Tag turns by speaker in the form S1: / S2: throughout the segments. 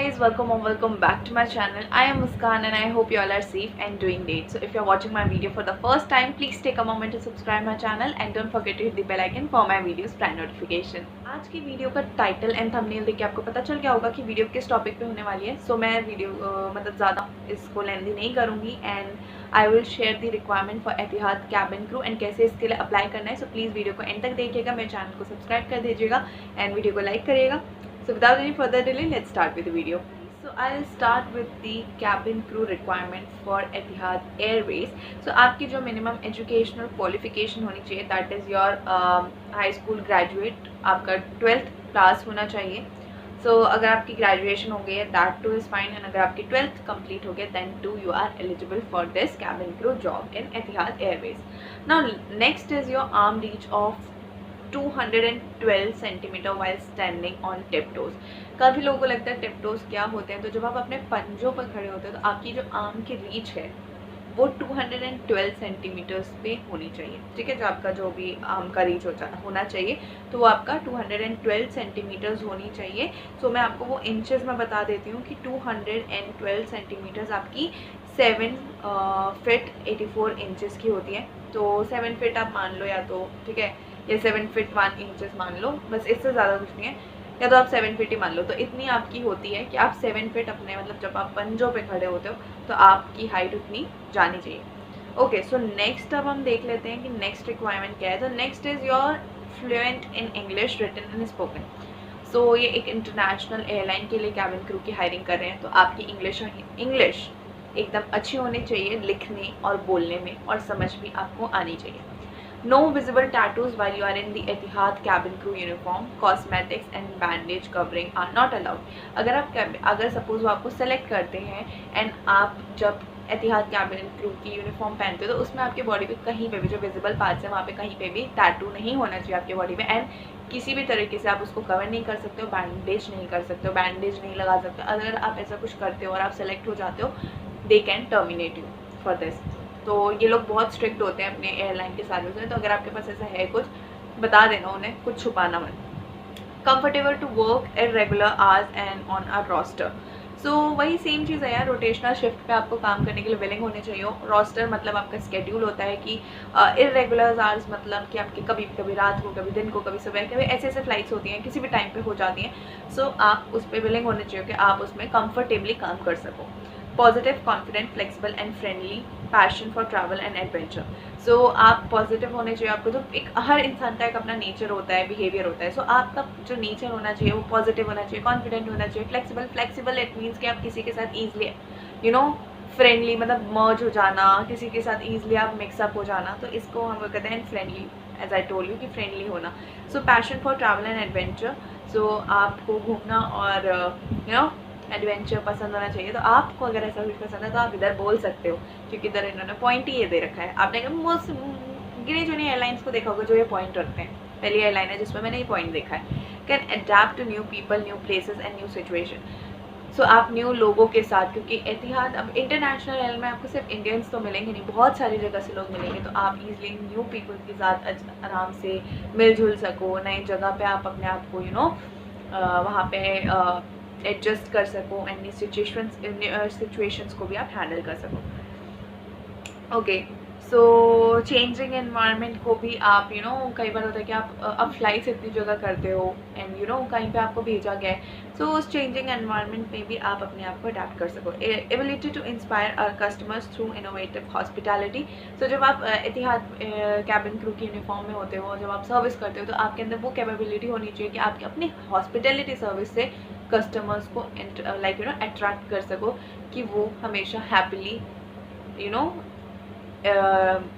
S1: guys, welcome back to my channel. I am Muskan and I hope you all are safe and doing great. So if you're watching my video for the first time, please take a moment to subscribe my channel and don't forget to hit the bell icon for my videos prior notification. आज की video का title and thumbnail देख के आपको पता चल गया होगा कि वीडियो किस टॉपिक पे होने वाली है. सो मैं वीडियो मतलब ज़्यादा इसको लेंदी नहीं करूँगी and I will share the requirement for Etihad cabin crew and कैसे इसके लिए अप्लाई करना है. सो प्लीज़ वीडियो को एंड तक देखिएगा, मेरे चैनल को सब्सक्राइब कर दीजिएगा एंड वीडियो को लाइक करिएगा. So without any further delay, let's start with the video. So I'll start with the cabin crew requirements for Etihad Airways. So आपकी जो minimum educational qualification होनी चाहिए, that is your high school graduate, आपका 12th class होना चाहिए. So अगर आपकी graduation हो गई है, that too is fine. and अगर आपकी 12th complete हो गया, then too you are eligible for this cabin crew job in Etihad Airways. Now next is your arm reach of 212 centimetre while standing on tiptoes. काफ़ी लोगों को लगता है टिपटोज क्या होते हैं, तो जब आप अपने पंजों पर खड़े होते हैं तो आपकी जो आर्म की रीच है वो 212 सेंटीमीटर्स पे होनी चाहिए. ठीक है, जो आपका जो भी आर्म का रीच होना चाहिए तो वो आपका 212 सेंटीमीटर्स होनी चाहिए. सो मैं आपको वो इंचेस में बता देती हूँ कि 212 सेंटीमीटर्स आपकी 7 फीट 84 इंचेस की होती है. तो 7 फीट आप मान लो, या तो ठीक है, या 7 फीट 1 इंचेस मान लो, बस इससे ज़्यादा कुछ नहीं है, या तो आप 7 फीट ही मान लो. तो इतनी आपकी होती है कि आप 7 फीट अपने मतलब जब आप पंजों पे खड़े होते हो तो आपकी हाइट उतनी जानी चाहिए. ओके, सो नेक्स्ट अब हम देख लेते हैं कि नेक्स्ट रिक्वायरमेंट क्या है. तो next is your fluent in English written and spoken. So ये एक इंटरनेशनल एयरलाइन के लिए कैबिन क्रू की हायरिंग कर रहे हैं, तो आपकी इंग्लिश एकदम अच्छी होनी चाहिए लिखने और बोलने में, और समझ भी आपको आनी चाहिए. No visible tattoos while you are in the Etihad cabin crew uniform. Cosmetics and bandage covering are not allowed. अगर सपोज वो आपको सेलेक्ट करते हैं एंड आप जब एतिहाद कैबिन क्रू की यूनिफॉर्म पहनते हो तो उसमें आपके बॉडी पे कहीं पे भी जो विजिबल पार्ट्स है वहाँ पे कहीं पे भी टैटू नहीं होना चाहिए आपके बॉडी पे, एंड किसी भी तरीके से आप उसको कवर नहीं कर सकते हो, बैंडेज नहीं कर सकते हो, बैंडेज नहीं लगा सकते हो. अगर आप ऐसा कुछ करते हो और आप सेलेक्ट हो जाते हो, they can terminate you for this. तो ये लोग बहुत स्ट्रिक्ट होते हैं अपने एयरलाइन के सर्विस में. तो अगर आपके पास ऐसा है कुछ, बता देना उन्हें, कुछ छुपाना मत. Comfortable to work irregular hours and on a roster. So वही सेम चीज़ है यार, रोटेशनल शिफ्ट पे आपको काम करने के लिए विलिंग होने चाहिए. रोस्टर मतलब आपका स्केड्यूल होता है कि इरेगुलर आवर्स मतलब कि आपके कभी कभी रात को, कभी दिन को, कभी सुबह, कभी ऐसे ऐसे फ्लाइट्स होती हैं, किसी भी टाइम पे हो जाती हैं. सो आप उस पर विलिंग होने चाहिए कि आप उसमें कंफर्टेबली काम कर सको. Positive, confident, flexible and friendly, passion for travel and adventure. So आप पॉजिटिव होने चाहिए. आपको तो एक हर इंसान का एक अपना नेचर होता है, बिहेवियर होता है. सो आपका जो नेचर होना चाहिए वो पॉजिटिव होना चाहिए, कॉन्फिडेंट होना चाहिए, फ्लेक्सिबल इट मीन्स कि आप किसी के साथ ईजिली फ्रेंडली मतलब मर्ज हो जाना, किसी के साथ ईजिली आप मिक्सअप हो जाना. तो इसको हम कहते हैं friendly, as I told you कि फ्रेंडली होना. So passion for travel and adventure. So आपको घूमना और एडवेंचर पसंद होना चाहिए. तो आपको अगर ऐसा कुछ पसंद है तो आप इधर बोल सकते हो, क्योंकि इधर इन्होंने पॉइंट ही ये दे रखा है. आपने मोस्ट गिने चुने एयरलाइंस को देखा होगा जो ये पॉइंट रखते हैं. पहली एयरलाइन है जिसमें मैंने ये पॉइंट देखा है. Can adapt to new people, new places and new situation. So आप न्यू लोगों के साथ, क्योंकि एतिहाद अब इंटरनेशनल एयरलाइन में आपको सिर्फ इंडियंस तो मिलेंगे नहीं, बहुत सारी जगह से लोग मिलेंगे. तो आप ईजिली न्यू पीपल के साथ आराम से मिलजुल सको. नई जगह पे आप अपने आप को वहाँ पे एडजस्ट कर सको एंड सिचुएशंस को भी आप हैंडल कर सको. ओके, सो चेंजिंग एनवायरनमेंट को भी आप कई बार होता है कि आप फ्लाइट्स इतनी जगह करते हो एंड कहीं पे आपको भेजा गया है. सो उस चेंजिंग एनवायरनमेंट में भी आप अपने आप को अडेप्ट कर सको. Ability to inspire our customers through innovative hospitality. So जब आप एतिहाद कैबिन क्रू की यूनिफॉर्म में होते हो, जब आप सर्विस करते हो, तो आपके अंदर वो कैपेबिलिटी होनी चाहिए कि आप अपनी हॉस्पिटैलिटी सर्विस से कस्टमर्स को अट्रैक्ट कर सको कि वो हमेशा हैप्पीली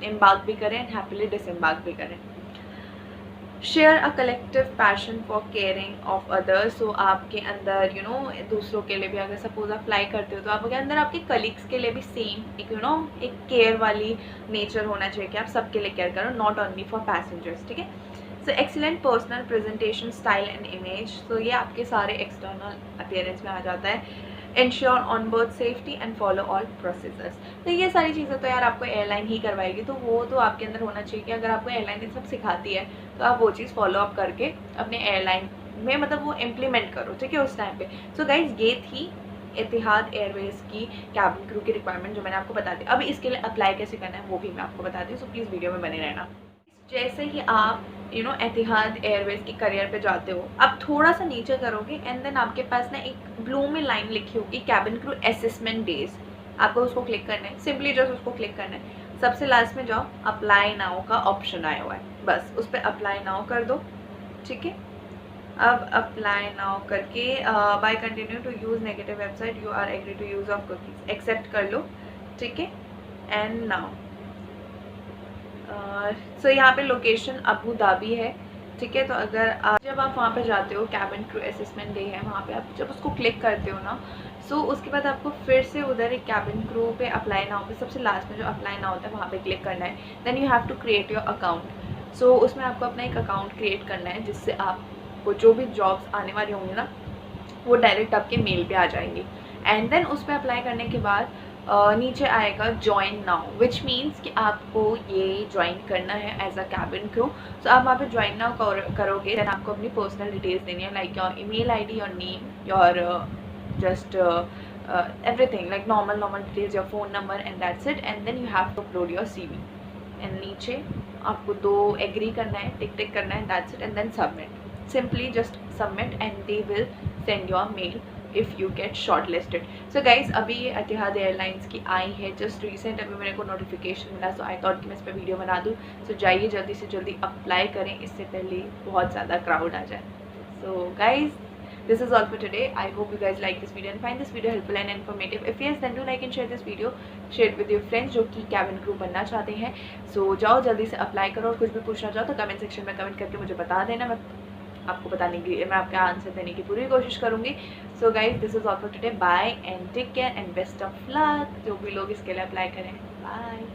S1: एम्बार्क भी करें एंड हैप्पीली डिसएम्बार्क भी करें. Share a collective passion for caring of others. So आपके अंदर दूसरों के लिए भी, अगर सपोज आप फ्लाई करते हो तो आपके अंदर आपके कलीग्स के लिए भी सेम एक केयर वाली नेचर होना चाहिए कि आप सबके लिए केयर करो, नॉट ओनली फॉर पैसेंजर्स. ठीक है. So excellent personal presentation style and image. तो ये आपके सारे एक्सटर्नल अपीयरेंस में आ जाता है. Ensure on board safety and follow all procedures. तो ये सारी चीज़ें तो यार आपको एयरलाइन ही करवाएगी, तो वो तो आपके अंदर होना चाहिए कि अगर आपको एयरलाइन ये सब सिखाती है तो आप वो चीज़ फॉलो अप करके अपने एयरलाइन में मतलब वो इम्प्लीमेंट करो, ठीक है, उस टाइम पे। सो गाइज ये थी एतिहाद एयरवेज की कैबिन क्रू की रिक्वायरमेंट जो मैंने आपको बता दी। अब इसके लिए अप्लाई कैसे करना है वो भी मैं आपको बता दी, सो प्लीज़ वीडियो में बने रहना। जैसे ही आप एतिहाद एयरवेज की करियर पे जाते हो, आप थोड़ा सा नीचे करोगे एंड देन आपके पास ना एक ब्लू में लाइन लिखी होगी कैबिन क्रू असेसमेंट डेज, आपको उसको क्लिक करना है, सिंपली जस्ट उसको क्लिक करना है। सबसे लास्ट में जाओ, अप्लाई नाउ का ऑप्शन आया हुआ है, बस उस पर अप्लाई नाउ कर दो, ठीक है। अब अप्लाई नाउ करके by continue to use negative website you are agree to use of cookies, accept कर लो, ठीक है। एंड नाउ सो यहाँ पे लोकेशन अबू धाबी है, ठीक है। तो अगर जब आप वहाँ पे जाते हो, कैबिन क्रू असेसमेंट डे है, वहाँ पे आप जब उसको क्लिक करते हो ना, सो उसके बाद आपको फिर से उधर एक कैबिन क्रू पे अप्लाई नाउ पे सबसे लास्ट में जो अप्लाई नाउ होता है वहाँ पे क्लिक करना है। Then you have to create your account. So उसमें आपको अपना एक अकाउंट क्रिएट करना है जिससे आपको जो भी जॉब्स आने वाली होंगी ना वो डायरेक्ट आपके मेल पे आ जाएंगी। एंड देन उस पर अप्लाई करने के बाद नीचे आएगा ज्वाइन नाउ, विच मीन्स कि आपको ये ज्वाइन करना है एज अ कैबिन क्रू। सो आप वहाँ पे ज्वाइन नाउ करोगे, देन आपको अपनी पर्सनल डिटेल्स देनी है, like your email ID, your name, your just everything, like normal details, your phone number and that's it. And then you have to upload your CV and नीचे आपको 2 agree करना है, tick करना है, that's it. And then submit, simply just submit and they will send your mail if you get shortlisted. So guys अभी ये एतिहाद airlines की आई है जस्ट रिसेंट, अभी मेरे को नोटिफिकेशन मिला, सो आई थॉट कि मैं इस पर वीडियो बना दूँ। सो जाइए जल्दी से जल्दी अप्लाई करें, इससे पहले बहुत ज़्यादा क्राउड आ जाए। So guys this is all for today. I hope you guys like this video and find this video helpful and informative. If yes, then do like and share this video, share it with your friends जो कि cabin crew बनना चाहते हैं। So जाओ जल्दी से apply करो, और कुछ भी पूछना चाहो तो कमेंट सेक्शन में कमेंट करके मुझे बता देना, मैं आपको बताने की, मैं आपका आंसर देने की पूरी कोशिश करूँगी। So guys this is all for today, bye and take care and best of luck जो भी लोग इसके लिए अप्लाई करें। बाय।